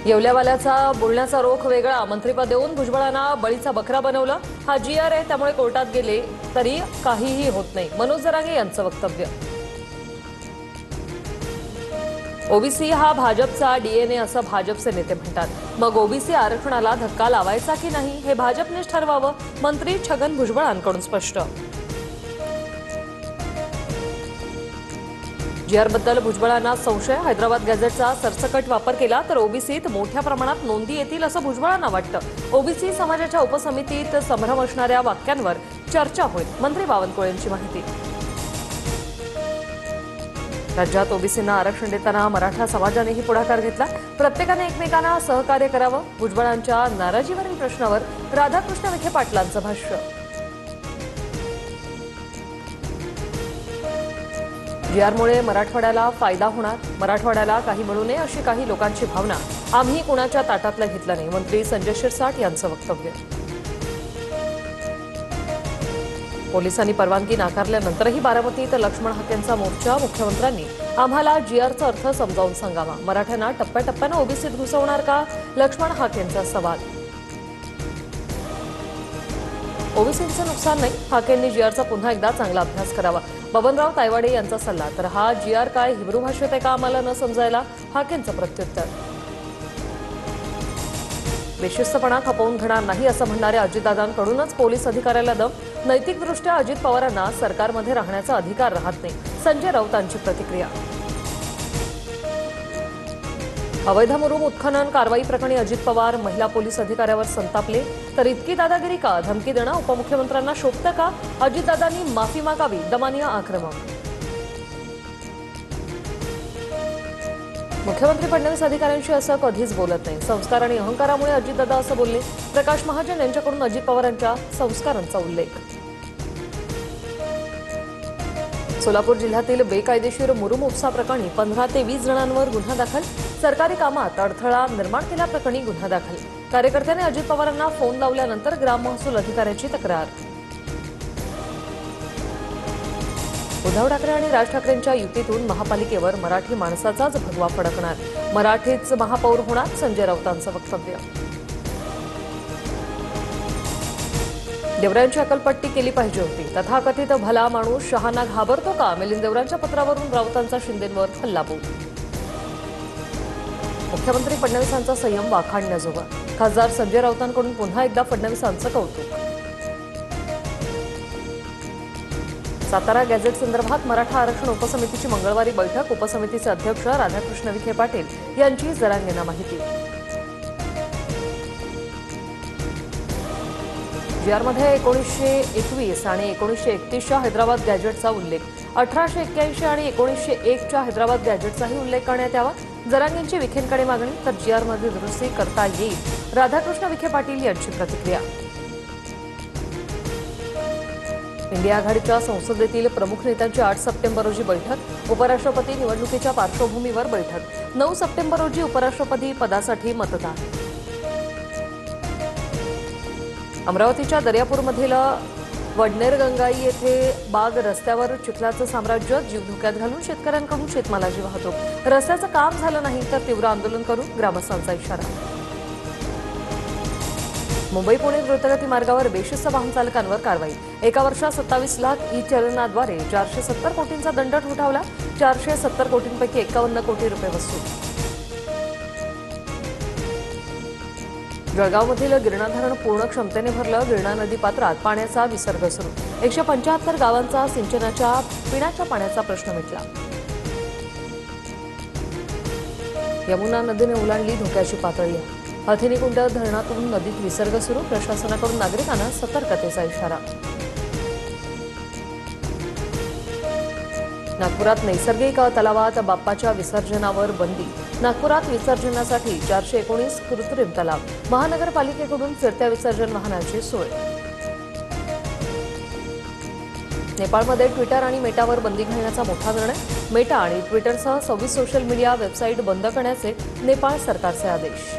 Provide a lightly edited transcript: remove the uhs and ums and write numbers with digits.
येवल्यावाल्याचा बोलण्याचा रोख वेगळा, मंत्रिपद देऊन भुजबळांना बळीचा बकरा बनवलं. हा जीआर आहे, त्यामुळे कोर्टात गेले तरी काहीही होत नाही, मनोज जरांगे यांचं वक्तव्य. ओबीसी हा भाजपचा डीएनए असं भाजपचे नेते म्हणतात. मग ओबीसी आरक्षणाला धक्का लावायचा की नाही हे भाजपनेच ठरवावं, मंत्री छगन भुजबळांकडून स्पष्ट. जीआरबद्दल भुजबळांना संशय, हैदराबाद गॅझेटचा सरसकट वापर केला तर ओबीसीत मोठ्या प्रमाणात नोंदी येतील असं भुजबळांना वाटतं. ओबीसी समाजाच्या उपसमितीत संभ्रम असणाऱ्या वाक्यांवर चर्चा होईल, मंत्री बावनकुळेंची माहिती. राज्यात ओबीसींना आरक्षण देताना मराठा समाजानेही पुढाकार घेतला. प्रत्येकाने एकमेकांना सहकार्य करावं, भुजबळांच्या नाराजीवरील प्रश्नावर राधाकृष्ण विखे पाटलांचं भाष्य. जीआरमुळे मराठवाड्याला फायदा होणार, मराठवाड्याला काही मिळू नये अशी काही लोकांची भावना. आम्ही कुणाच्या ताटातलं घेतलं नाही, मंत्री संजय शिरसाट यांचं वक्तव्य. पोलिसांनी परवानगी नाकारल्यानंतरही बारामतीत लक्ष्मण हाकेंचा मोर्चा. मुख्यमंत्र्यांनी आम्हाला जीआरचा अर्थ समजावून सांगावा, मराठ्यांना टप्प्याटप्प्यानं ओबीसीत घुसवणार का, लक्ष्मण हाकेंचा सवाल. ओबीसींचं नुकसान नाही, हाकेंनी जीआरचा पुन्हा एकदा चांगला अभ्यास करावा. बबनराव तायवाडे यांचा सल्ला. तर हा जीआर काय हिब्रू भाषेत आहे का आम्हाला न समजायला, हाकेंचं प्रत्युत्तर. बेशिस्तपणा खपवून घेणार नाही असं म्हणणाऱ्या अजितदादांकडूनच पोलीस अधिकाऱ्याला दम. नैतिकदृष्ट्या अजित पवारांना सरकारमध्ये राहण्याचा अधिकार राहत नाही, संजय राऊतांची प्रतिक्रिया. अवैध मुरुम उत्खनन कारवाई प्रकरणी अजित पवार महिला पोलीस अधिकाऱ्यावर संतापले. तर इतकी दादागिरी का, धमकी देणं उपमुख्यमंत्र्यांना शोभतं का, अजितदादांनी माफी मागावी, दमानिया आक्रमक. मुख्यमंत्री फडणवीस अधिकाऱ्यांशी असं कधीच बोलत नाही, संस्कार आणि अहंकारामुळे अजितदादा असं बोलले. प्रकाश महाजन यांच्याकडून अजित पवारांच्या संस्कारांचा उल्लेख. सोलापूर जिल्ह्यातील बेकायदेशीर मुरुम उपसा प्रकरणी 15 ते 20 जणांवर गुन्हा दाखल. सरकारी कामात अडथळा निर्माण केल्याप्रकरणी गुन्हा दाखल. कार्यकर्त्याने अजित पवारांना फोन लावल्यानंतर ग्राम महसूल अधिकाऱ्याची तक्रार. उद्धव ठाकरे आणि राज ठाकरेंच्या युतीतून महापालिकेवर मराठी माणसाचाच भगवा फडकणार, मराठीच महापौर होणार, संजय राऊतांचं वक्तव्य. देवरांची अकलपट्टी केली पाहिजे होती, तथाकथित भला माणूस शहांना घाबरतो का, मिलिंद देवरांच्या पत्रावरून राऊतांचा शिंदेंवर हल्लाबोल. मुख्यमंत्री फडणवीसांचा संयम वाखाणण्याजोगा, खासदार संजय राऊतांकडून पुन्हा एकदा फडणवीसांचं कौतुक. सातारा गॅझेट संदर्भात मराठा आरक्षण उपसमितीची मंगळवारी बैठक. उपसमितीचे अध्यक्ष राधाकृष्ण विखे पाटील यांची जरांगेंना माहिती. जीआरमध्ये 1921 आणि 1931च्या हैदराबाद गॅझेटचा उल्लेख, 1881 आणि 1901च्या हैदराबाद गॅझेटचाही उल्लेख करण्यात यावा, जरांगेंची विखेंकडे मागणी. तर जीआरमध्ये दुरुस्ती करता येईल, राधाकृष्ण विखे पाटील यांची प्रतिक्रिया. इंडिया आघाडीच्या संसदेतील प्रमुख नेत्यांची 8 सप्टेंबर रोजी बैठक. उपराष्ट्रपती निवडणुकीच्या पार्श्वभूमीवर बैठक. 9 सप्टेंबर रोजी उपराष्ट्रपती पदासाठी मतदान. अमरावतीच्या दर्यापूरमधील वडनेर गंगाई येथे बाग रस्त्यावर चिखलाचं साम्राज्य, जीव धोक्यात घालून शेतकऱ्यांकडून शेतमालाची वाहतूक. रस्त्याचं काम झालं नाही तर तीव्र आंदोलन करू, ग्रामस्थांचा इशारा. मुंबई पुणे द्रुतगती मार्गावर बेशिस्त वाहन चालकांवर कारवाई. एका वर्षात 27 लाख ई-चलनाद्वारे 470 कोटींचा दंड ठोठावला. 470 कोटींपैकी 51 कोटी रुपये वसूल. जळगावमधील गिरणा धरण पूर्ण क्षमतेने भरलं. गिरणा नदी पात्रात पाण्याचा विसर्ग सुरू. 175 गावांचा सिंचनाच्या पिण्याच्या पाण्याचा प्रश्न मिटला. यमुना नदीने ओलांडली धोक्याची पातळी. हथिनीकुंड धरणातून नदीत विसर्ग सुरू. प्रशासनाकडून नागरिकांना सतर्कतेचा इशारा. नागपुरात नैसर्गिक तलावात बाप्पाच्या विसर्जनावर बंदी. नागपुरात विसर्जनासाठी 419 कृत्रिम तलाव. महानगरपालिकेकडून फिरत्या विसर्जन वाहनाची सोय. नेपाळमध्ये ट्विटर आणि मेटावर बंदी घालण्याचा मोठा निर्णय. मेटा आणि ट्विटरसह 26 सोशल मीडिया वेबसाईट बंद करण्याचे नेपाळ सरकारचे आदेश.